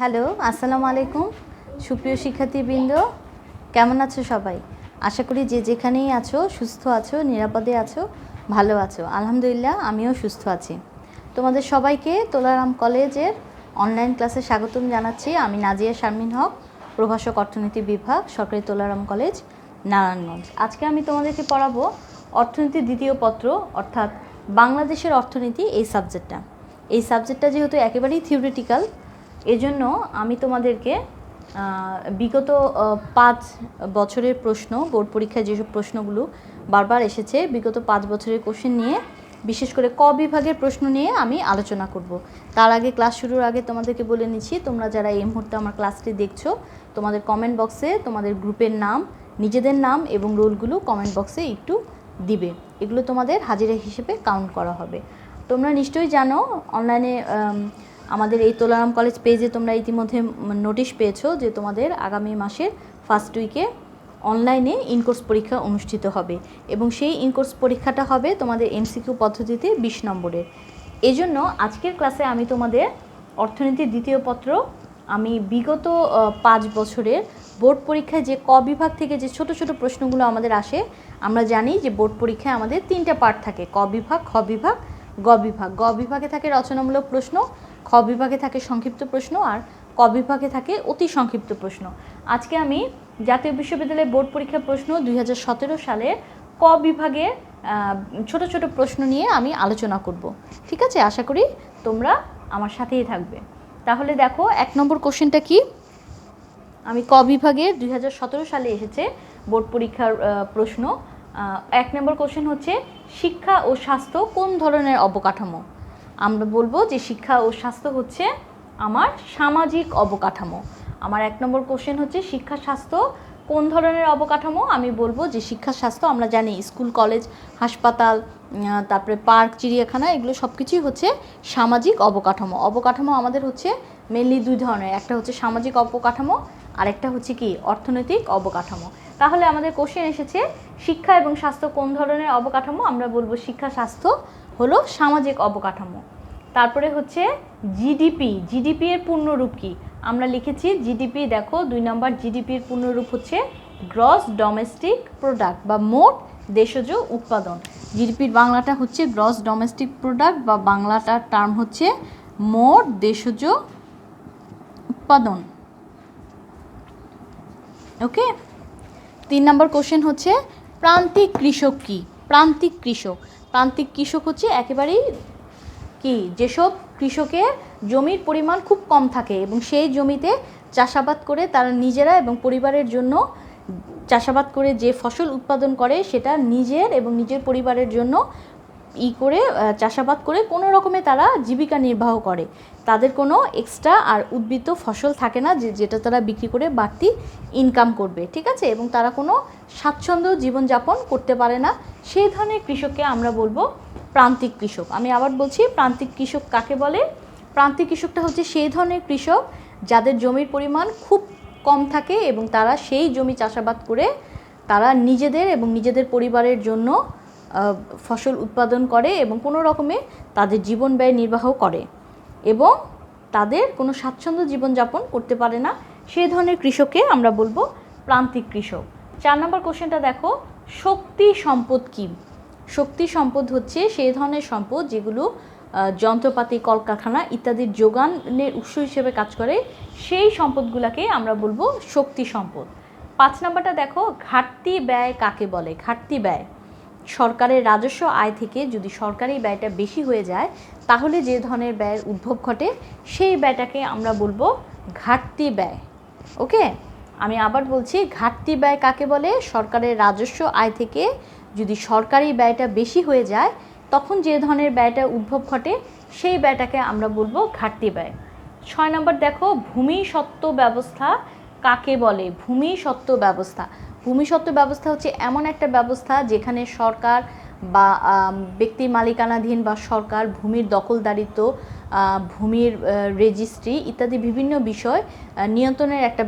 Hello, আসসালামু আলাইকুম। সুপ্রিয় শিক্ষার্থীবৃন্দ, কেমন আছো সবাই? আশা করি যে যেখানেই আছো সুস্থ আছো, নিরাপদে আছো, ভালো আছো। আলহামদুলিল্লাহ আমিও সুস্থ আছি। তোমাদের সবাইকে তোলারাম কলেজের অনলাইন ক্লাসে স্বাগতম জানাচ্ছি। আমি নাজিয়া শারমিন হক, প্রভাষক অর্থনীতি বিভাগ, সরকারি তোলারাম কলেজ, নারায়ণগঞ্জ। আজকে আমি তোমাদেরকে পড়াবো অর্থনীতির দ্বিতীয় পত্র, অর্থাৎ বাংলাদেশের অর্থনীতি। এই সাবজেক্টটা যেহেতু একেবারেই থিওরিটিক্যাল, এজন্য আমি তোমাদেরকে বিগত 5 বছরের প্রশ্ন, বোর্ড পরীক্ষায় যেসব প্রশ্নগুলো বারবার এসেছে, বিগত 5 বছরের কোশ্চেন নিয়ে, বিশেষ করে ক বিভাগের প্রশ্ন নিয়ে আমি আলোচনা করব। তার আগে, ক্লাস শুরুর আগে তোমাদেরকে বলে নিচ্ছি, তোমরা যারা এই মুহূর্তে আমার ক্লাসটি দেখছো, তোমাদের কমেন্ট বক্সে তোমাদের গ্রুপের নাম, নিজেদের নাম এবং রোলগুলো কমেন্ট বক্সে একটু দিবে। এগুলো তোমাদের হাজিরা হিসেবে কাউন্ট করা হবে। তোমরা নিশ্চয়ই জানো, অনলাইনে আমাদের এই তোলারাম কলেজ পেজে তোমরা ইতিমধ্যে নোটিশ পেয়েছো যে তোমাদের আগামী মাসের ফার্স্ট উইকে অনলাইনে ইনকোর্স পরীক্ষা অনুষ্ঠিত হবে, এবং সেই ইনকোর্স পরীক্ষাটা হবে তোমাদের এমসিকিউ পদ্ধতিতে 20 নম্বরের। এজন্য আজকের ক্লাসে আমি তোমাদের অর্থনীতির দ্বিতীয় পত্র, আমি বিগত 5 বছরের বোর্ড পরীক্ষায় যে ক বিভাগ থেকে যে ছোট ছোট প্রশ্নগুলো আমাদের আসে, আমরা জানি যে বোর্ড পরীক্ষায় আমাদের 3টা পার্ট থাকে, ক বিভাগ, খ বিভাগ, গ বিভাগ। গ বিভাগে থাকে রচনামূলক প্রশ্ন, খ বিভাগে থাকে সংক্ষিপ্ত প্রশ্ন, আর ক বিভাগে থাকে অতি সংক্ষিপ্ত প্রশ্ন। আজকে আমি জাতীয় বিশ্ববিদ্যালয় বোর্ড পরীক্ষার প্রশ্ন 2017 সালে ক বিভাগে ছোট ছোট প্রশ্ন নিয়ে আমি আলোচনা করব। ঠিক আছে, আশা করি তোমরা আমার সাথেই থাকবে। তাহলে দেখো, 1 নম্বর কোশ্চেনটা কি? আমি ক বিভাগে 2017 সালে এসেছে বোর্ড পরীক্ষার প্রশ্ন। 1 নম্বর কোশ্চেন হচ্ছে, শিক্ষা ও স্বাস্থ্য কোন ধরনের অবকাঠামো? আমরা বলবো যে শিক্ষা ও স্বাস্থ্য হচ্ছে আমার সামাজিক অবকাঠামো। আমার 1 নম্বর কোশ্চেন হচ্ছে, শিক্ষা স্বাস্থ্য কোন ধরনের অবকাঠামো? আমি বলবো যে শিক্ষা স্বাস্থ্য, আমরা জানি স্কুল, কলেজ, হাসপাতাল, তারপরে পার্ক, চিড়িয়াখানা, এগুলো সব কিছুই হচ্ছে সামাজিক অবকাঠামো। অবকাঠামো আমাদের হচ্ছে মেনলি 2 ধরনের, একটা হচ্ছে সামাজিক অবকাঠামো, আর একটা হচ্ছে কি অর্থনৈতিক অবকাঠামো। তাহলে আমাদের কোশ্চেন এসেছে, শিক্ষা এবং স্বাস্থ্য কোন ধরনের অবকাঠামো? আমরা বলবো শিক্ষা স্বাস্থ্য হলো সামাজিক অবকাঠামো। তারপরে হচ্ছে জিডিপি এর পূর্ণরূপ কি? আমরা লিখেছি জিডিপি, দেখো 2 নম্বর, জিডিপির পূর্ণরূপ হচ্ছে গ্রস ডোমেস্টিক প্রোডাক্ট বা মোট দেশজ উৎপাদন। জিডিপির বাংলাটা হচ্ছে গ্রস ডোমেস্টিক প্রোডাক্ট, বা বাংলাটার টার্ম হচ্ছে মোট দেশজ উৎপাদন। ওকে। 3 নম্বর কোশ্চেন হচ্ছে, প্রান্তিক কৃষক কি? প্রান্তিক কৃষক হচ্ছে একেবারেই কি, যেসব কৃষকের জমির পরিমাণ খুব কম থাকে এবং সেই জমিতে চাষাবাদ করে তারা নিজেরা এবং পরিবারের জন্য চাষাবাদ করে যে ফসল উৎপাদন করে, সেটা নিজের এবং নিজের পরিবারের জন্য চাষাবাদ করে কোনো রকমে তারা জীবিকা নির্বাহ করে। তাদের কোনো এক্সট্রা আর উদ্বৃত্ত ফসল থাকে না যেটা তারা বিক্রি করে বাড়তি ইনকাম করবে। ঠিক আছে, এবং তারা কোনো স্বাচ্ছন্দ্য জীবনযাপন করতে পারে না। সেই ধরনের কৃষককে আমরা বলবো প্রান্তিক কৃষক। আমি আবার বলছি, প্রান্তিক কৃষক কাকে বলে? প্রান্তিক কৃষকটা হচ্ছে সেই ধরনের কৃষক যাদের জমির পরিমাণ খুব কম থাকে এবং তারা সেই জমি চাষাবাদ করে তারা নিজেদের এবং নিজেদের পরিবারের জন্য ফসল উৎপাদন করে এবং কোনো রকমে তাদের জীবন ব্যয় নির্বাহ করে এবং তাদের কোনো স্বাচ্ছন্দ্য জীবনযাপন করতে পারে না। সেই ধরনের কৃষককে আমরা বলবো প্রান্তিক কৃষক। 4 নম্বর কোশ্চেনটা দেখো, শক্তি সম্পদ কি? শক্তি সম্পদ হচ্ছে সেই ধরনের সম্পদ যেগুলো যন্ত্রপাতি, কলকারখানা ইত্যাদির যোগানের উৎস হিসেবে কাজ করে, সেই সম্পদগুলোকে আমরা বলবো শক্তি সম্পদ। 5 নম্বরটা দেখো, ঘাটতি ব্যয় কাকে বলে? ঘাটতি ব্যয়, সরকারের রাজস্ব আয় থেকে যদি সরকারি ব্যয়টা বেশি হয়ে যায়, তাহলে যে ধরনের ব্যয়ের উদ্ভব ঘটে, সেই ব্যয়টাকে আমরা বলবো ঘাটতি ব্যয়। ওকে, আমি আবার বলছি, ঘাটতি ব্যয় কাকে বলে? সরকারের রাজস্ব আয় থেকে যদি সরকারি ব্যয়টা বেশি হয়ে যায়, তখন যে ধরনের ব্যয়টা উদ্ভব ঘটে, সেই ব্যয়টাকে আমরা বলবো ঘাটতি ব্যয়। 6 নম্বর দেখো, ভূমি স্বত্ব ব্যবস্থা কাকে বলে? ভূমি স্বত্ব ব্যবস্থা, ভূমি স্বত্ব ব্যবস্থা হচ্ছে এমন একটা ব্যবস্থা যেখানে সরকার বা ব্যক্তির মালিকানাধীন বা সরকার ভূমির দখলদারিত্ব, ভূমির রেজিস্ট্রি ইত্যাদি বিভিন্ন বিষয় নিয়ন্ত্রণের একটা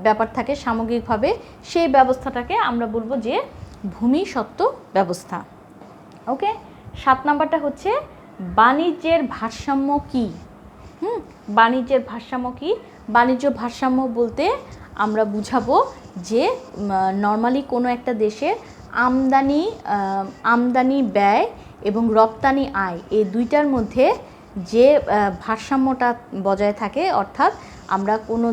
ব্যাপার থাকে সামগ্রিকভাবে। সেই ব্যবস্থাটাকে আমরা বলবো যে ভূমি স্বত্ব ব্যবস্থা। ওকে। 7 নম্বরটা হচ্ছে, বাণিজ্যের ভারসাম্য কি? বাণিজ্যের ভারসাম্য কি? বাণিজ্য ভারসাম্য বলতে আমরা বুঝাবো যে নর্মালি কোনো একটা দেশের আমদানি ব্যয় এবং রপ্তানি আয় এই দুইটার মধ্যে যে ভারসাম্যটা বজায় থাকে, অর্থাৎ আমরা কোনো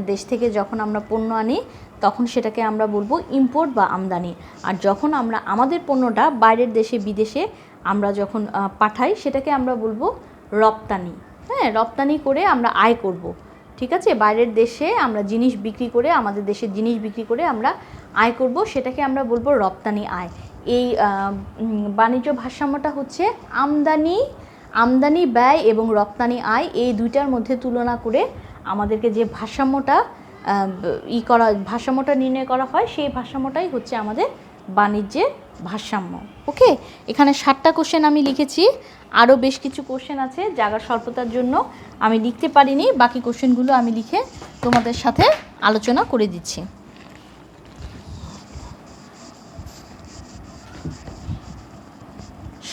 দেশ থেকে যখন আমরা পণ্য আনি তখন সেটাকে আমরা বলবো ইম্পোর্ট বা আমদানি, আর যখন আমরা আমাদের পণ্যটা বাইরের দেশে বিদেশে আমরা যখন পাঠাই সেটাকে আমরা বলবো রপ্তানি। হ্যাঁ, রপ্তানি করে আমরা আয় করব, ঠিক আছে, বাইরের দেশে আমরা জিনিস বিক্রি করে, আমাদের দেশের জিনিস বিক্রি করে আমরা আয় করব, সেটাকে আমরা বলবো রপ্তানি আয়। এই বাণিজ্য ভারসাম্যটা হচ্ছে আমদানি ব্যয় এবং রপ্তানি আয় এই দুইটার মধ্যে তুলনা করে আমাদেরকে যে ভারসাম্যটা নির্ণয় করা হয়, সেই ভারসাম্যটাই হচ্ছে আমাদের বাণিজ্যের ভারসাম্য। ওকে, এখানে 7টা কোশ্চেন আমি লিখেছি, আরও বেশ কিছু কোশ্চেন আছে জায়গার স্বল্পতার জন্য আমি লিখতে পারিনি, বাকি কোশ্চেনগুলো আমি লিখে তোমাদের সাথে আলোচনা করে দিচ্ছি।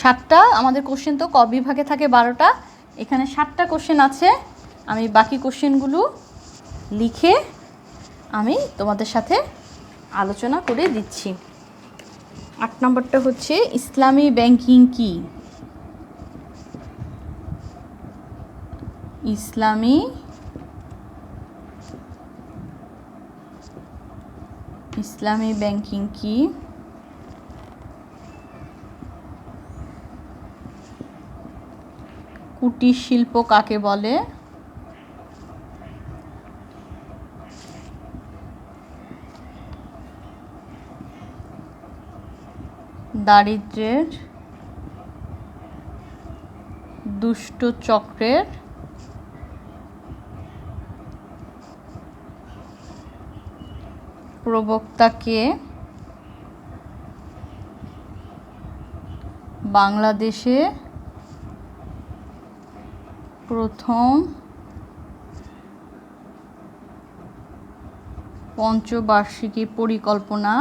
সাতটা আমাদের কোশ্চেন, তো ক বিভাগে থাকে 12টা, এখানে 7টা কোশ্চেন আছে, আমি বাকি কোশ্চেনগুলো লিখে আমি তোমাদের সাথে আলোচনা করে দিচ্ছি। 8 নম্বরটা হচ্ছে ইসলামী ব্যাংকিং কি? ইসলামী ব্যাংকিং কি? কুটির শিল্প কাকে বলে? দারিদ্র্যের দুষ্ট চক্রের প্রবক্তাকে বাংলাদেশে প্রথম পঞ্চবার্ষিকী পরিকল্পনা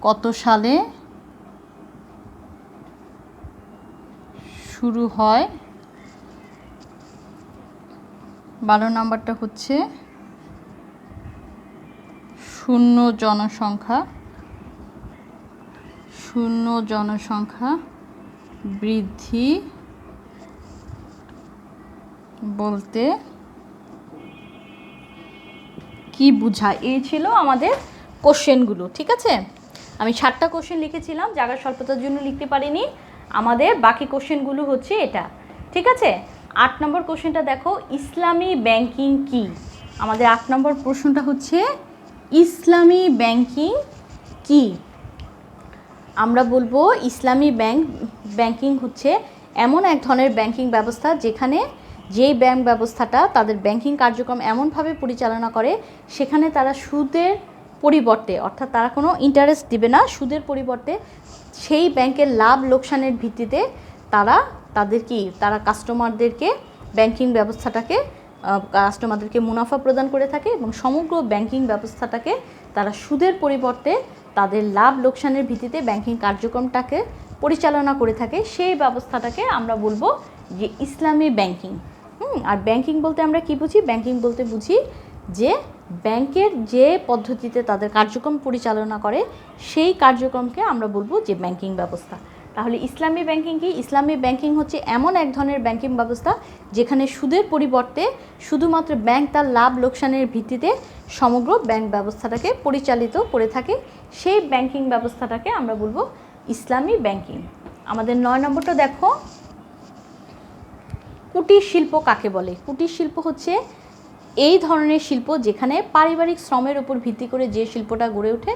কত সালে শুরু হয়? 12 নম্বরটা হচ্ছে শূন্য জনসংখ্যা বৃদ্ধি বলতে কি বোঝায়? এই ছিল আমাদের কোশ্চেনগুলো, ঠিক আছে। আমি 7টা কোশ্চেন লিখেছিলাম, জায়গার স্বল্পতার জন্য লিখতে পারিনি, আমাদের বাকি কোশ্চেনগুলো হচ্ছে এটা, ঠিক আছে। 8 নম্বর কোশ্চেনটা দেখো, ইসলামী ব্যাংকিং কি? আমাদের 8 নম্বর প্রশ্নটা হচ্ছে ইসলামী ব্যাংকিং কি? আমরা বলবো ইসলামী ব্যাংকিং হচ্ছে এমন এক ধরনের ব্যাংকিং ব্যবস্থা যেখানে যেই ব্যাংক ব্যবস্থাটা তাদের ব্যাংকিং কার্যক্রম এমনভাবে পরিচালনা করে সেখানে তারা সুদের পরিবর্তে, অর্থাৎ তারা কোনো ইন্টারেস্ট দিবে না, সুদের পরিবর্তে সেই ব্যাংকের লাভ লোকসানের ভিত্তিতে তারা কাস্টমারদেরকে ব্যাংকিং ব্যবস্থাটাকে কাস্টমারদেরকে মুনাফা প্রদান করে থাকে এবং সমগ্র ব্যাংকিং ব্যবস্থাটাকে তারা সুদের পরিবর্তে তাদের লাভ লোকসানের ভিত্তিতে ব্যাংকিং কার্যক্রমটাকে পরিচালনা করে থাকে। সেই ব্যবস্থাটাকে আমরা বলবো যে ইসলামী ব্যাংকিং। আর ব্যাংকিং বলতে আমরা কি বুঝি? ব্যাংকিং বলতে বুঝি যে ব্যাংকের যে পদ্ধতিতে তাদের কার্যক্রম পরিচালনা করে সেই কার্যক্রমকে আমরা বলবো যে ব্যাংকিং ব্যবস্থা। তাহলে ইসলামী ব্যাংকিং কি? ইসলামী ব্যাংকিং হচ্ছে এমন এক ধরনের ব্যাংকিং ব্যবস্থা যেখানে সুদের পরিবর্তে শুধুমাত্র ব্যাংক তার লাভ লোকসানের ভিত্তিতে সমগ্র ব্যাংক ব্যবস্থাটাকে পরিচালিত করে থাকে, সেই ব্যাংকিং ব্যবস্থাটাকে আমরা বলবো ইসলামী ব্যাংকিং। আমাদের 9 নম্বরটা দেখো, কুটির শিল্প কাকে বলে? কুটির শিল্প হচ্ছে এই ধরনের শিল্প যেখানে পারিবারিক শ্রমের উপর ভিত্তি করে যে শিল্পটা গড়ে ওঠে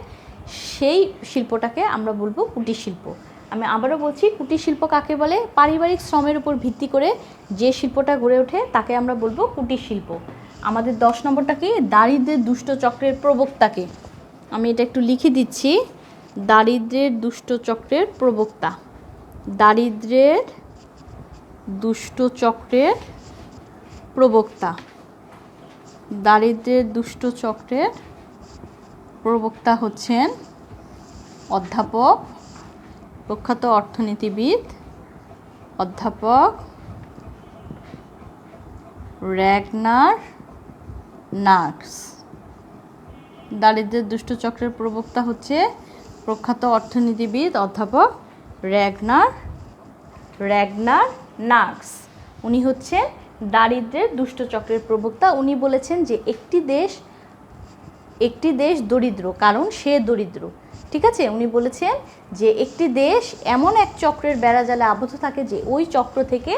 সেই শিল্পটাকে আমরা বলবো কুটির শিল্প। আমি আবারও বলছি, কুটির শিল্প কাকে বলে? পারিবারিক শ্রমের উপর ভিত্তি করে যে শিল্পটা গড়ে ওঠে তাকে আমরা বলবো কুটির শিল্প। আমাদের 10 নম্বরটা কি? দারিদ্র্যের দুষ্ট চক্রের প্রবক্তাকে। আমি এটা একটু লিখে দিচ্ছি, দারিদ্র্যের দুষ্ট চক্রের প্রবক্তা। দারিদ্র্যের দুষ্ট চক্রের প্রবক্তা। দারিদ্র্যের দুষ্ট চক্রের প্রবক্তা হচ্ছেন অধ্যাপক, প্রখ্যাত অর্থনীতিবিদ অধ্যাপক র্যাগনার নার্স। দারিদ্র্যের দুষ্টচক্রের প্রবক্তা হচ্ছে প্রখ্যাত অর্থনীতিবিদ অধ্যাপক র্যাগনার নার্স। উনি হচ্ছে দারিদ্র্যের দুষ্টচক্রের প্রবক্তা। উনি বলেছেন যে একটি দেশ দরিদ্র কারণ সে দরিদ্র। ঠিক আছে, উনি বলেছেন যে একটি দেশ এমন এক চক্রের বেড়াজালে আবদ্ধ থাকে যে ওই চক্র থেকে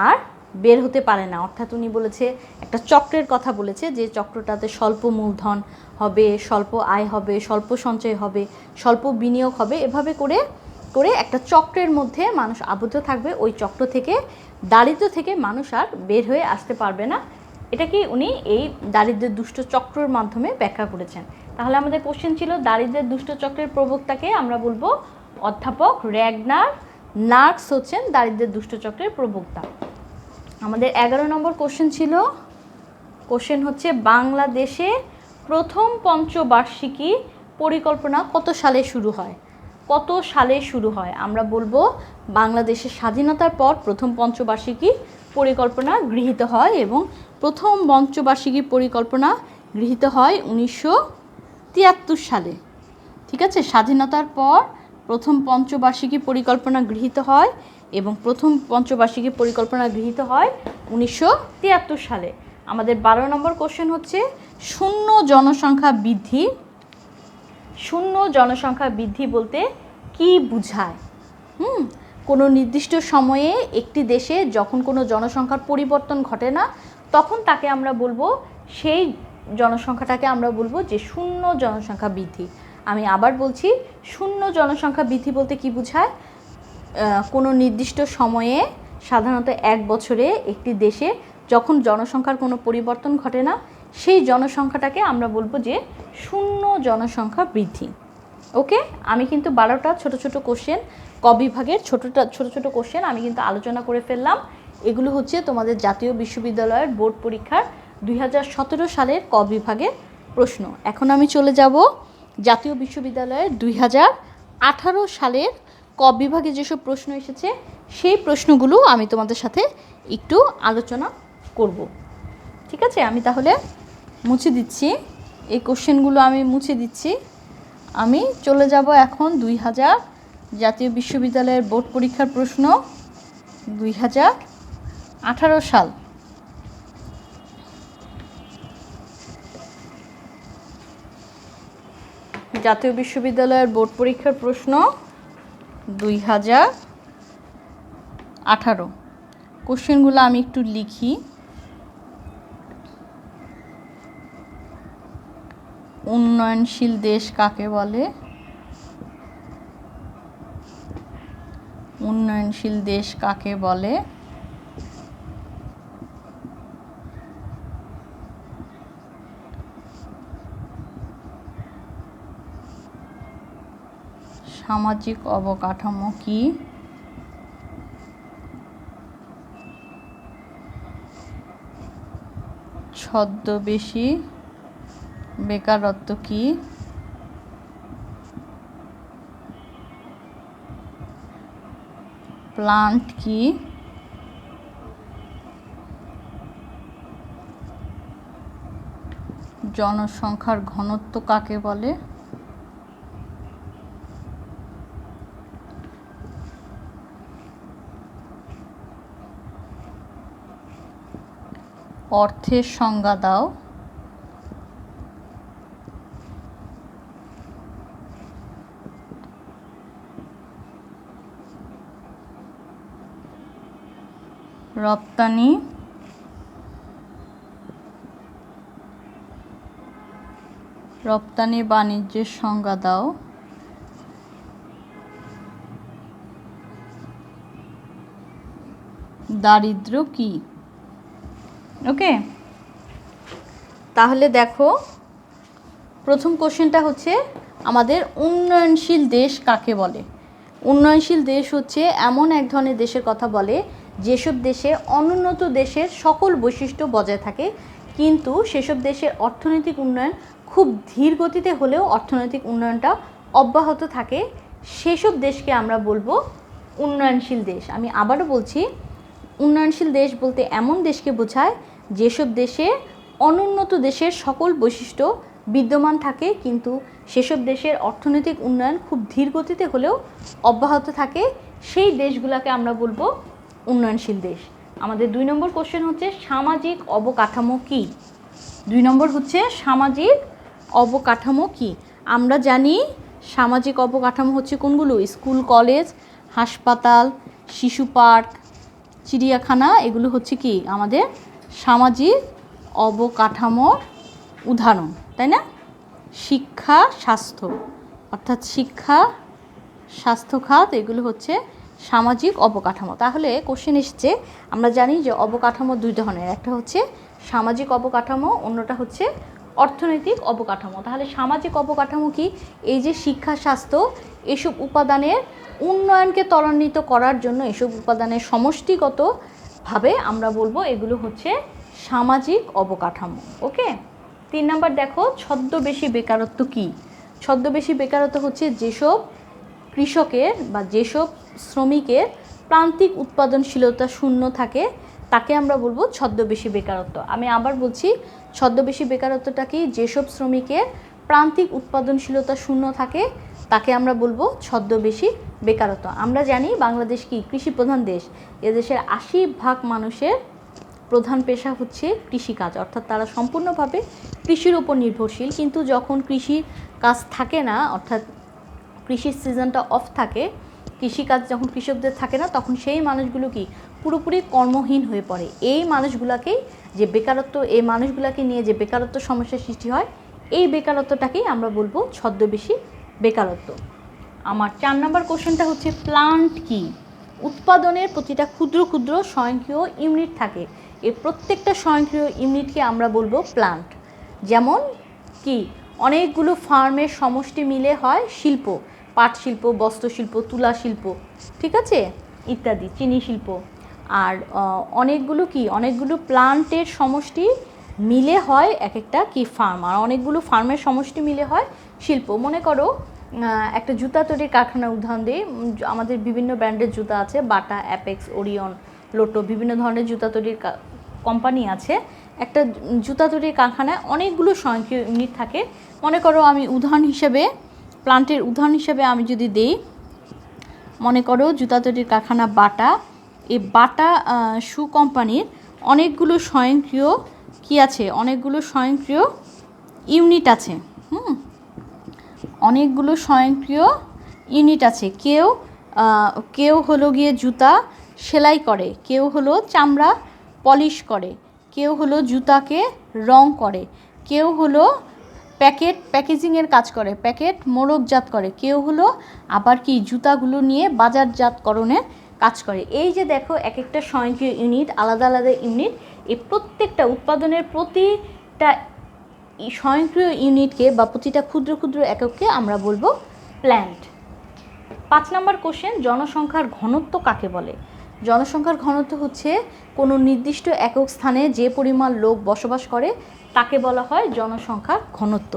আর বের হতে পারে না। অর্থাৎ উনি বলেছে একটা চক্রের কথা বলেছে, যে চক্রটাতে স্বল্প মূলধন হবে, স্বল্প আয় হবে, স্বল্প সঞ্চয় হবে, স্বল্প বিনিয়োগ হবে, এভাবে করে করে একটা চক্রের মধ্যে মানুষ আবদ্ধ থাকবে। ওই চক্র থেকে, দারিদ্র্য থেকে মানুষ আর বের হয়ে আসতে পারবে না। এটা কি উনি এই দারিদ্র্যের দুষ্ট চক্রের মাধ্যমে ব্যাখ্যা করেছেন। তাহলে আমাদের কোশ্চেন ছিল দারিদ্র্যের দুষ্ট চক্রের প্রবক্তাকে আমরা বলবো অধ্যাপক র্যাগনার নার্স হচ্ছেন দারিদ্র্যের দুষ্ট চক্রের প্রবক্তা। আমাদের 11 নম্বর কোশ্চেন ছিল, কোশ্চেন হচ্ছে বাংলাদেশে প্রথম পঞ্চবার্ষিকী পরিকল্পনা কত সালে শুরু হয়? কত সালে শুরু হয়? আমরা বলবো বাংলাদেশের স্বাধীনতার পর প্রথম পঞ্চবার্ষিকী পরিকল্পনা গৃহীত হয়, এবং প্রথম পঞ্চবার্ষিকী পরিকল্পনা গৃহীত হয় 1973 সালে। ঠিক আছে, স্বাধীনতার পর প্রথম পঞ্চবার্ষিকী পরিকল্পনা গৃহীত হয় এবং প্রথম পঞ্চবার্ষিকী পরিকল্পনা গৃহীত হয় 1973 সালে। আমাদের 12 নম্বর কোশ্চেন হচ্ছে শূন্য জনসংখ্যা বৃদ্ধি। শূন্য জনসংখ্যা বৃদ্ধি বলতে কি বোঝায়? কোনো নির্দিষ্ট সময়ে একটি দেশে যখন কোনো জনসংখ্যার পরিবর্তন ঘটে না, তখন তাকে আমরা বলবো, সেই জনসংখ্যাটাকে আমরা বলবো যে শূন্য জনসংখ্যা বৃদ্ধি। আমি আবার বলছি, শূন্য জনসংখ্যা বৃদ্ধি বলতে কি বোঝায়? কোনো নির্দিষ্ট সময়ে, সাধারণত 1 বছরে একটি দেশে যখন জনসংখ্যার কোনো পরিবর্তন ঘটে না, সেই জনসংখ্যাটাকে আমরা বলবো যে শূন্য জনসংখ্যা বৃদ্ধি। ওকে, আমি কিন্তু 12টা ছোট ছোট কোশ্চেন, ক বিভাগের ছোট ছোট কোশ্চেন আমি কিন্তু আলোচনা করে ফেললাম। এগুলো হচ্ছে তোমাদের জাতীয় বিশ্ববিদ্যালয়ের বোর্ড পরীক্ষার 2017 সালের ক বিভাগের প্রশ্ন। এখন আমি চলে যাব জাতীয় বিশ্ববিদ্যালয়ের 2018 সালের ক বিভাগে যেসব প্রশ্ন এসেছে সেই প্রশ্নগুলো আমি তোমাদের সাথে একটু আলোচনা করব। ঠিক আছে, আমি তাহলে মুছে দিচ্ছি এই কোশ্চেনগুলো, আমি মুছে দিচ্ছি। আমি চলে যাব এখন 2000 জাতীয় বিশ্ববিদ্যালয়ের বোর্ড পরীক্ষার প্রশ্ন 2018 সাল। জাতীয় বিশ্ববিদ্যালয়ের বোর্ড পরীক্ষার প্রশ্ন 2018। কোশ্চেনগুলো আমি একটু লিখি। উন্নয়নশীল দেশ কাকে বলে? উন্নয়নশীল দেশ কাকে বলে? সামাজিক অবকাঠামো কি? ছদ্মবেশী বেকারত্ব কি? প্লান্ট কি? জনসংখ্যার ঘনত্ব কাকে বলে? অর্থের সংজ্ঞা দাও। রপ্তানি বাণিজ্যের সংজ্ঞা দাও। দারিদ্র্য কি? ওকে, তাহলে দেখো প্রথম কোশ্চেনটা হচ্ছে আমাদের উন্নয়নশীল দেশ কাকে বলে? উন্নয়নশীল দেশ হচ্ছে এমন এক ধরনের দেশের কথা বলে যেসব দেশে অনুন্নত দেশের সকল বৈশিষ্ট্য বজায় থাকে, কিন্তু সেসব দেশের অর্থনৈতিক উন্নয়ন খুব ধীর গতিতে হলেও অর্থনৈতিক উন্নয়নটা অব্যাহত থাকে। সেসব দেশকে আমরা বলবো উন্নয়নশীল দেশ। আমি আবারও বলছি, উন্নয়নশীল দেশ বলতে এমন দেশকে বোঝায় যেসব দেশে অনুন্নত দেশের সকল বৈশিষ্ট্য বিদ্যমান থাকে, কিন্তু সেসব দেশের অর্থনৈতিক উন্নয়ন খুব ধীর গতিতে হলেও অব্যাহত থাকে, সেই দেশগুলোকে আমরা বলবো উন্নয়নশীল দেশ। আমাদের 2 নম্বর কোশ্চেন হচ্ছে সামাজিক অবকাঠামো কী? 2 নম্বর হচ্ছে সামাজিক অবকাঠামো কী? আমরা জানি সামাজিক অবকাঠামো হচ্ছে কোনগুলো? স্কুল, কলেজ, হাসপাতাল, শিশু পার্ক, চিড়িয়াখানা, এগুলো হচ্ছে কি আমাদের সামাজিক অবকাঠামোর উদাহরণ, তাই না? শিক্ষা, স্বাস্থ্য, অর্থাৎ শিক্ষা, স্বাস্থ্য খাত, এগুলো হচ্ছে সামাজিক অবকাঠামো। তাহলে কোশ্চেন এসেছে, আমরা জানি যে অবকাঠামো 2 ধরনের, একটা হচ্ছে সামাজিক অবকাঠামো, অন্যটা হচ্ছে অর্থনৈতিক অবকাঠামো। তাহলে সামাজিক অবকাঠামো কি? এই যে শিক্ষা, স্বাস্থ্য, এসব উপাদানের উন্নয়নকে ত্বরান্বিত করার জন্য এসব উপাদানের সমষ্টিগতভাবে আমরা বলবো এগুলো হচ্ছে সামাজিক অবকাঠামো। ওকে। 3 নাম্বার দেখো, ছদ্মবেশী বেকারত্ব কি? ছদ্মবেশী বেকারত্ব হচ্ছে যেসব কৃষকের বা যেসব শ্রমিকের প্রান্তিক উৎপাদনশীলতা শূন্য থাকে তাকে আমরা বলবো ছদ্মবেশী বেকারত্ব। আমি আবার বলছি, ছদ্মবেশী বেকারত্বটা কি? যেসব শ্রমিকের প্রান্তিক উৎপাদনশীলতা শূন্য থাকে তাকে আমরা বলবো ছদ্মবেশী বেকারত্ব। আমরা জানি বাংলাদেশ কি কৃষি প্রধান দেশ। এদেশের 80% মানুষের প্রধান পেশা হচ্ছে কৃষিকাজ, অর্থাৎ তারা সম্পূর্ণভাবে কৃষির উপর নির্ভরশীল। কিন্তু যখন কৃষির কাজ থাকে না, অর্থাৎ কৃষির সিজনটা অফ থাকে, কৃষিকাজ যখন কৃষকদের থাকে না, তখন সেই মানুষগুলো কি পুরোপুরি কর্মহীন হয়ে পড়ে। এই মানুষগুলোকেই যে বেকারত্ব, এই মানুষগুলোকে নিয়ে যে বেকারত্ব সমস্যার সৃষ্টি হয়, এই বেকারত্বটাকেই আমরা বলবো ছদ্মবেশী বেকারত্ব। আমার 4 নম্বর কোশ্চেনটা হচ্ছে প্লান্ট কি? উৎপাদনের প্রতিটা ক্ষুদ্র ক্ষুদ্র স্বয়ংক্রিয় ইউনিট থাকে, এই প্রত্যেকটা স্বয়ংক্রিয় ইউনিটকে আমরা বলবো প্লান্ট। যেমন কি? অনেকগুলো ফার্মের সমষ্টি মিলে হয় শিল্প, পাট শিল্প, বস্ত্র শিল্প, তুলা শিল্প, ঠিক আছে, ইত্যাদি, চিনি শিল্প। আর অনেকগুলো কি? অনেকগুলো প্লান্টের সমষ্টি মিলে হয় এক একটা কি ফার্ম, আর অনেকগুলো ফার্মের সমষ্টি মিলে হয় শিল্প। মনে করো একটা জুতা তৈরির কারখানার উদাহরণ দিই। আমাদের বিভিন্ন ব্র্যান্ডের জুতা আছে, বাটা, অ্যাপেক্স, ওরিয়ন, লোটো, বিভিন্ন ধরনের জুতা তৈরির কোম্পানি আছে। একটা জুতা তৈরির কারখানায় অনেকগুলো স্বয়ংক্রিয় ইউনিট থাকে। মনে করো আমি উদাহরণ হিসেবে, প্লান্টের উদাহরণ হিসেবে আমি যদি দিই, মনে করো জুতা তৈরির কারখানা বাটা, এই বাটা শু কোম্পানির অনেকগুলো স্বয়ংক্রিয় কি আছে? অনেকগুলো স্বয়ংক্রিয় ইউনিট আছে। অনেকগুলো স্বয়ংক্রিয় ইউনিট আছে। কেউ হলো গিয়ে জুতা সেলাই করে, কেউ হলো চামড়া পলিশ করে, কেউ হলো জুতাকে রং করে, কেউ হলো প্যাকেজিংয়ের কাজ করে, প্যাকেট মোড়কজাত করে, কেউ হলো আবার কি জুতাগুলো নিয়ে বাজারজাতকরণের কাজ করে। এই যে দেখো এক একটা স্বয়ংক্রিয় ইউনিট, আলাদা আলাদা ইউনিট, এই প্রত্যেকটা উৎপাদনের প্রতিটা স্বয়ংক্রিয় ইউনিটকে বা প্রতিটা ক্ষুদ্র ক্ষুদ্র একককে আমরা বলবো প্ল্যান্ট। 5 নম্বর কোশ্চেন, জনসংখ্যার ঘনত্ব কাকে বলে? জনসংখ্যার ঘনত্ব হচ্ছে কোনো নির্দিষ্ট একক স্থানে যে পরিমাণ লোক বসবাস করে তাকে বলা হয় জনসংখ্যার ঘনত্ব।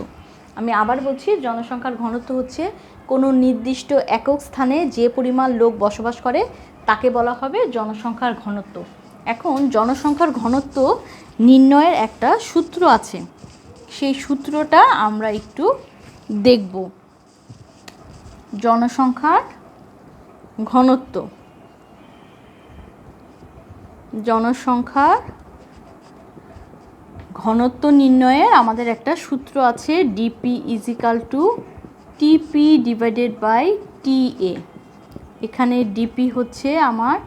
আমি আবার বলছি, জনসংখ্যার ঘনত্ব হচ্ছে কোনো নির্দিষ্ট একক স্থানে যে পরিমাণ লোক বসবাস করে তাকে বলা হবে জনসংখ্যার ঘনত্ব। এখন জনসংখ্যার ঘনত্ব নির্ণয়ের একটা সূত্র আছে, সেই সূত্রটা আমরা একটু দেখব। জনসংখ্যার ঘনত্ব, জনসংখ্যার ঘনত্ব নির্ণয়ের আমাদের একটা সূত্র আছে, ডিপি ইজিক্যাল টু টিপি ডিভাইডেড বাই টিএ। এখানে ডিপি হচ্ছে আমার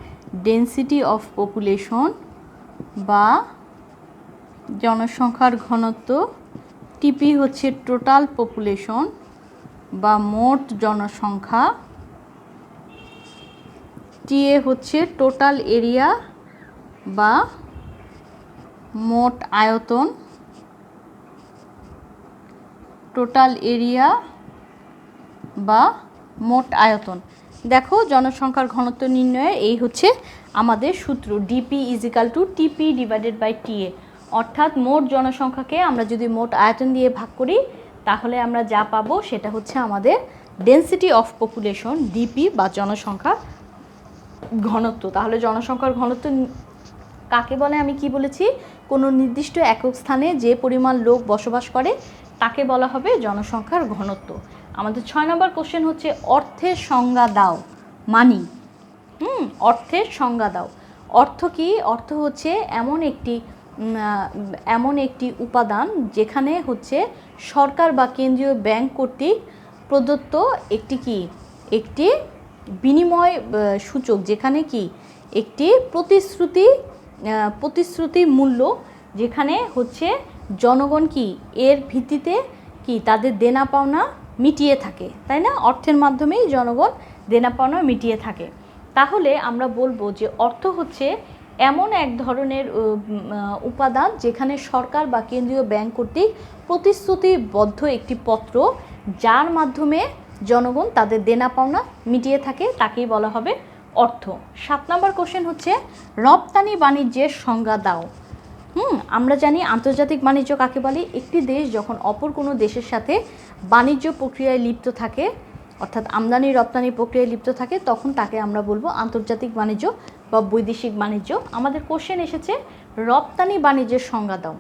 ডেনসিটি অফ পপুলেশন বা জনসংখ্যার ঘনত্ব, টিপি হচ্ছে টোটাল পপুলেশন বা মোট জনসংখ্যা, টিএ হচ্ছে টোটাল এরিয়া বা মোট আয়তন, টোটাল এরিয়া বা মোট আয়তন। দেখো জনসংখ্যার ঘনত্ব নির্ণয়ে এই হচ্ছে আমাদের সূত্র, ডিপি ইজিক্যাল টু টিপি ডিভাইডেড বাই টিএ। অর্থাৎ মোট জনসংখ্যাকে আমরা যদি মোট আয়তন দিয়ে ভাগ করি তাহলে আমরা যা পাবো সেটা হচ্ছে আমাদের ডেনসিটি অফ পপুলেশন, ডিপি বা জনসংখ্যা ঘনত্ব। তাহলে জনসংখ্যার ঘনত্ব কাকে বলে? আমি কি বলেছি? কোনো নির্দিষ্ট একক স্থানে যে পরিমাণ লোক বসবাস করে তাকে বলা হবে জনসংখ্যার ঘনত্ব। আমাদের 6 নম্বর কোশ্চেন হচ্ছে অর্থের সংজ্ঞা দাও। মানি, অর্থের সংজ্ঞা দাও। অর্থ কি? অর্থ হচ্ছে এমন একটি উপাদান যেখানে হচ্ছে সরকার বা কেন্দ্রীয় ব্যাংক কর্তৃক প্রদত্ত একটি বিনিময় সূচক, যেখানে কি একটি প্রতিশ্রুতি মূল্য, যেখানে হচ্ছে জনগণ কি এর ভিত্তিতে কি তাদের দেনা পাওনা মিটিয়ে থাকে, তাই না? অর্থের মাধ্যমেই জনগণ দেনা পাওনা মিটিয়ে থাকে। তাহলে আমরা বলবো যে অর্থ হচ্ছে এমন এক ধরনের উপাদান যেখানে সরকার বা কেন্দ্রীয় ব্যাংক কর্তৃক প্রতিশ্রুতিবদ্ধ একটি পত্র, যার মাধ্যমে জনগণ তাদের দেনা পাওনা মিটিয়ে থাকে, তাকেই বলা হবে অর্থ। 7 নম্বর কোশ্চেন হচ্ছে রপ্তানি বাণিজ্যের সংজ্ঞা দাও। আমরা জানি আন্তর্জাতিক বাণিজ্য কাকে বলে? একটি দেশ যখন অপর কোনো দেশের সাথে বাণিজ্য প্রক্রিয়ায় লিপ্ত থাকে, অর্থাৎ আমদানি রপ্তানি প্রক্রিয়ায় লিপ্ত থাকে, তখন তাকে আমরা বলবো আন্তর্জাতিক বাণিজ্য বা বৈদেশিক বাণিজ্য। আমাদের কোশ্চেন এসেছে রপ্তানি বাণিজ্যের সংজ্ঞা দাও।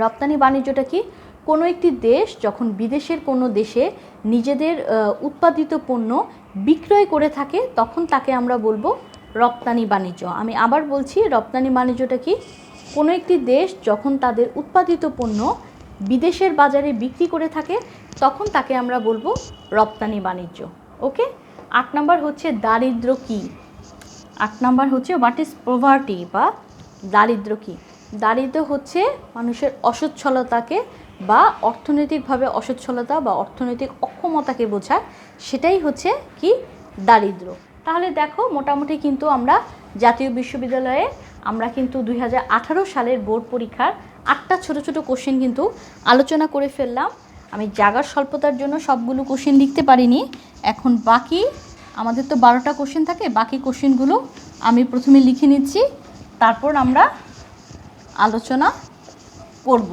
রপ্তানি বাণিজ্যটা কি? কোনো একটি দেশ যখন বিদেশের কোনো দেশে নিজেদের উৎপাদিত পণ্য বিক্রয় করে থাকে, তখন তাকে আমরা বলবো রপ্তানি বাণিজ্য। আমি আবার বলছি, রপ্তানি বাণিজ্যটা কি? কোনো একটি দেশ যখন তাদের উৎপাদিত পণ্য বিদেশের বাজারে বিক্রি করে থাকে, তখন তাকে আমরা বলবো রপ্তানি বাণিজ্য। ওকে। 8 নম্বর হচ্ছে দারিদ্র্য কি? 8 নম্বর হচ্ছে হোয়াট ইজ পভার্টি বা দারিদ্র্য কি? দারিদ্র্য হচ্ছে মানুষের অসচ্ছলতাকে বা অর্থনৈতিকভাবে অসচ্ছলতা বা অর্থনৈতিক অক্ষমতাকে বোঝায়, সেটাই হচ্ছে কি দারিদ্র্য। তাহলে দেখো, মোটামুটি কিন্তু আমরা জাতীয় বিশ্ববিদ্যালয়ে আমরা কিন্তু 2018 সালের বোর্ড পরীক্ষার 8টা ছোট ছোট কোশ্চেন কিন্তু আলোচনা করে ফেললাম। আমি জায়গার স্বল্পতার জন্য সবগুলো কোশ্চেন লিখতে পারিনি। এখন বাকি আমাদের তো 12টা কোশ্চেন থাকে, বাকি কোশ্চেনগুলো আমি প্রথমে লিখে নিচ্ছি, তারপর আমরা আলোচনা করব।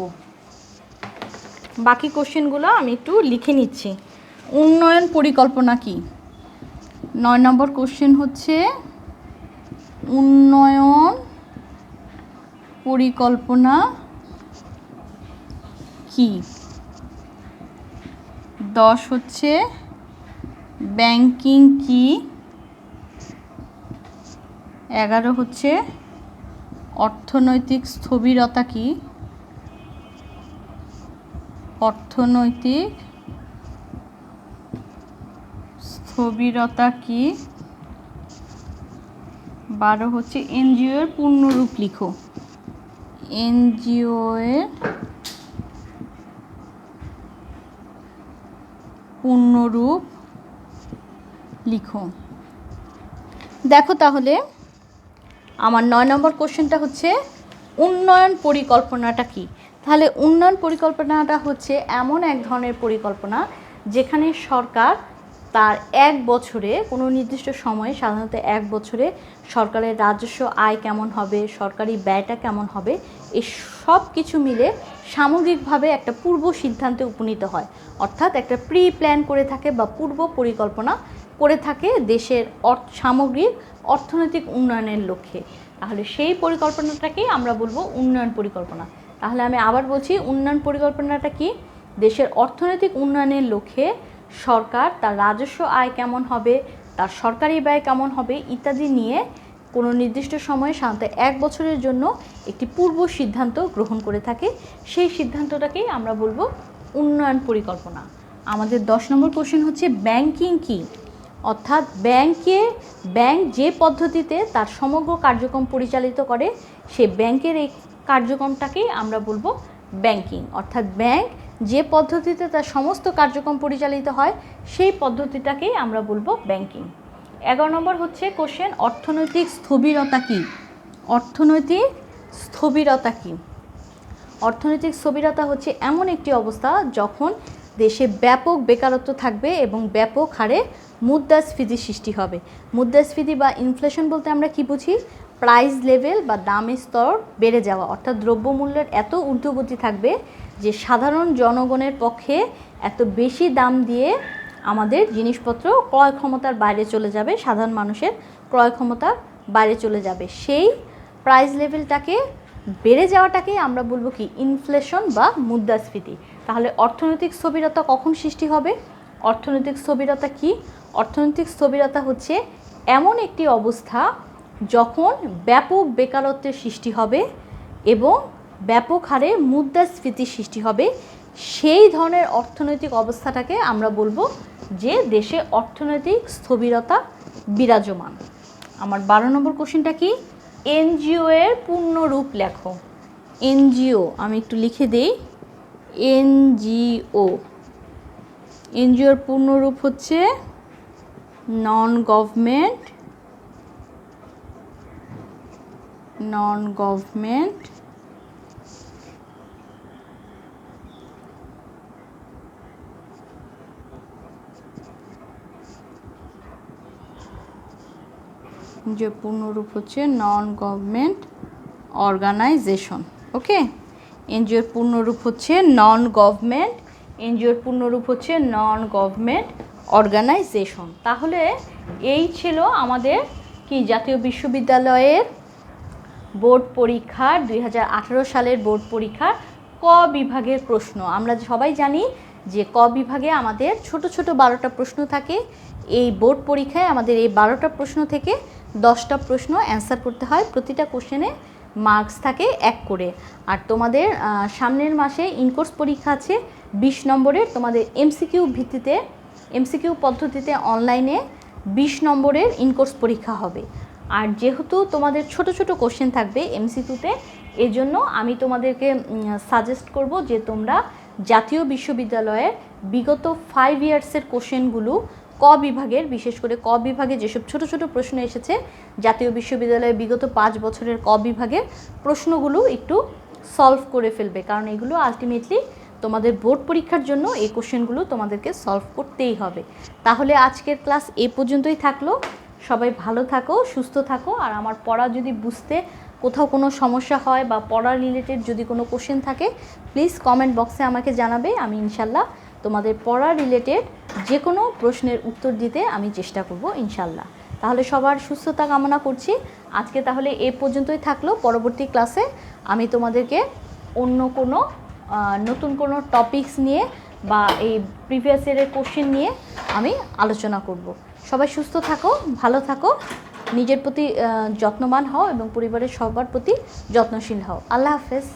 বাকি কোশ্চেনগুলো আমি একটু লিখে নিচ্ছি। উন্নয়ন পরিকল্পনা কি? 9 নম্বর কোশ্চেন হচ্ছে উন্নয়ন পরিকল্পনা কি? 10 হচ্ছে ব্যাংকিং কি? 11 হচ্ছে অর্থনৈতিক স্থবিরতা কি? অর্থনৈতিক স্থবিরতা কি? 12 হচ্ছে এনজিও এর পূর্ণরূপ লিখো। এনজিও এর পূর্ণরূপ লিখো। দেখো তাহলে আমার 9 নম্বর কোশ্চেনটা হচ্ছে উন্নয়ন পরিকল্পনাটা কি? তাহলে উন্নয়ন পরিকল্পনাটা হচ্ছে এমন এক ধরনের পরিকল্পনা যেখানে সরকার তার 1 বছরে কোনো নির্দিষ্ট সময়ে, সাধারণত 1 বছরে সরকারের রাজস্ব আয় কেমন হবে, সরকারি ব্যয়টা কেমন হবে, এই সব কিছু মিলে সামগ্রিকভাবে একটা পূর্ব সিদ্ধান্তে উপনীত হয়। অর্থাৎ একটা প্রি প্ল্যান করে থাকে বা পূর্ব পরিকল্পনা করে থাকে দেশের সামগ্রিক অর্থনৈতিক উন্নয়নের লক্ষ্যে। তাহলে সেই পরিকল্পনাটাকেই আমরা বলবো উন্নয়ন পরিকল্পনা। তাহলে আমি আবার বলছি, উন্নয়ন পরিকল্পনাটা কি? দেশের অর্থনৈতিক উন্নয়নের লক্ষ্যে সরকার তার রাজস্ব আয় কেমন হবে, তার সরকারি ব্যয় কেমন হবে ইত্যাদি নিয়ে কোনো নির্দিষ্ট সময়ে, সাধারণত 1 বছরের জন্য একটি পূর্ব সিদ্ধান্ত গ্রহণ করে থাকে। সেই সিদ্ধান্তটাকেই আমরা বলবো উন্নয়ন পরিকল্পনা। আমাদের 10 নম্বর কোশ্চেন হচ্ছে ব্যাংকিং কি? অর্থাৎ ব্যাংক যে পদ্ধতিতে তার সমগ্র কার্যক্রম পরিচালিত করে, সে ব্যাংকের এই কার্যক্রমটাকেই আমরা বলবো ব্যাংকিং। অর্থাৎ ব্যাংক যে পদ্ধতিতে তার সমস্ত কার্যক্রম পরিচালিত হয়, সেই পদ্ধতিটাকেই আমরা বলবো ব্যাংকিং। 11 নম্বর হচ্ছে কোশ্চেন অর্থনৈতিক স্থবিরতা কি? অর্থনৈতিক স্থবিরতা কি? অর্থনৈতিক স্থবিরতা হচ্ছে এমন একটি অবস্থা যখন দেশে ব্যাপক বেকারত্ব থাকবে এবং ব্যাপক হারে মুদ্রাস্ফীতি সৃষ্টি হবে। মুদ্রাস্ফীতি বা ইনফ্লেশন বলতে আমরা কি বুঝি? প্রাইস লেভেল বা দামের স্তর বেড়ে যাওয়া, অর্থাৎ দ্রব্যমূল্যের এত ঊর্ধ্বগতি থাকবে যে সাধারণ জনগণের পক্ষে এত বেশি দাম দিয়ে আমাদের জিনিসপত্র ক্রয় ক্ষমতার বাইরে চলে যাবে, সাধারণ মানুষের ক্রয় ক্ষমতার বাইরে চলে যাবে। সেই প্রাইস লেভেলটাকে বেড়ে যাওয়াটাকে আমরা বলবো কি ইনফ্লেশন বা মুদ্রাস্ফীতি। তাহলে অর্থনৈতিক স্থবিরতা কখন সৃষ্টি হবে? অর্থনৈতিক স্থবিরতা কি? অর্থনৈতিক স্থবিরতা হচ্ছে এমন একটি অবস্থা যখন ব্যাপক বেকারত্বের সৃষ্টি হবে এবং ব্যাপক হারে মুদ্রাস্ফীতির সৃষ্টি হবে। সেই ধরনের অর্থনৈতিক অবস্থাটাকে আমরা বলবো যে দেশে অর্থনৈতিক স্থবিরতা বিরাজমান। আমার 12 নম্বর কোশ্চেনটা কি? এনজিও এর পূর্ণ রূপ লেখো। এনজিও আমি একটু লিখে দিই। এনজিওর পূর্ণ রূপ হচ্ছে নন গভর্নমেন্ট যে পূর্ণরূপ হচ্ছে নন গভর্নমেন্ট অর্গানাইজেশন। ওকে, এনজিওর পূর্ণরূপ হচ্ছে নন গভর্নমেন্ট অর্গানাইজেশন। তাহলে এই ছিল আমাদের কি জাতীয় বিশ্ববিদ্যালয়ের বোর্ড পরীক্ষার 2018 সালের বোর্ড পরীক্ষার ক বিভাগের প্রশ্ন। আমরা সবাই জানি যে ক বিভাগে আমাদের ছোট ছোট 12টা প্রশ্ন থাকে। এই বোর্ড পরীক্ষায় আমাদের এই 12টা প্রশ্ন থেকে 10টা প্রশ্ন অ্যান্সার করতে হয়। প্রতিটা কোশ্চেনে মার্কস থাকে 1 করে। আর তোমাদের সামনের মাসে ইনকোর্স পরীক্ষা আছে 20 নম্বরের। তোমাদের এমসিকিউ পদ্ধতিতে অনলাইনে 20 নম্বরের ইনকোর্স পরীক্ষা হবে। আর যেহেতু তোমাদের ছোট ছোট কোশ্চেন থাকবে এমসিকিউতে, এজন্য আমি তোমাদেরকে সাজেস্ট করব যে তোমরা জাতীয় বিশ্ববিদ্যালয়ের বিগত 5 ইয়ার্সের কোশ্চেনগুলো ক বিভাগের, বিশেষ করে ক বিভাগে যেসব ছোট ছোট প্রশ্ন এসেছে জাতীয় বিশ্ববিদ্যালয়ের বিগত 5 বছরের ক বিভাগের প্রশ্নগুলো একটু সলভ করে ফেলবে। কারণ এগুলো আলটিমেটলি তোমাদের বোর্ড পরীক্ষার জন্য এই কোশ্চেনগুলো তোমাদেরকে সলভ করতেই হবে। তাহলে আজকের ক্লাস এই পর্যন্তই থাকলো। সবাই ভালো থাকো, সুস্থ থাকো। আর আমার পড়া যদি বুঝতে কোথাও কোনো সমস্যা হয় বা পড়া রিলেটেড যদি কোনো কোশ্চেন থাকে, প্লিজ কমেন্ট বক্সে আমাকে জানাবে। আমি ইনশাল্লাহ তোমাদের পড়া রিলেটেড যে কোনো প্রশ্নের উত্তর দিতে আমি চেষ্টা করব ইনশাল্লাহ। তাহলে সবার সুস্থতা কামনা করছি। আজকে তাহলে এ পর্যন্তই থাকলো। পরবর্তী ক্লাসে আমি তোমাদেরকে অন্য কোনো নতুন কোনো টপিকস নিয়ে বা এই প্রিভিয়াস ইয়ারের কোশ্চেন নিয়ে আমি আলোচনা করব। সবাই সুস্থ থাকো, ভালো থাকো, নিজের প্রতি যত্নবান হও এবং পরিবারের সবার প্রতি যত্নশীল হও। আল্লাহ হাফেজ।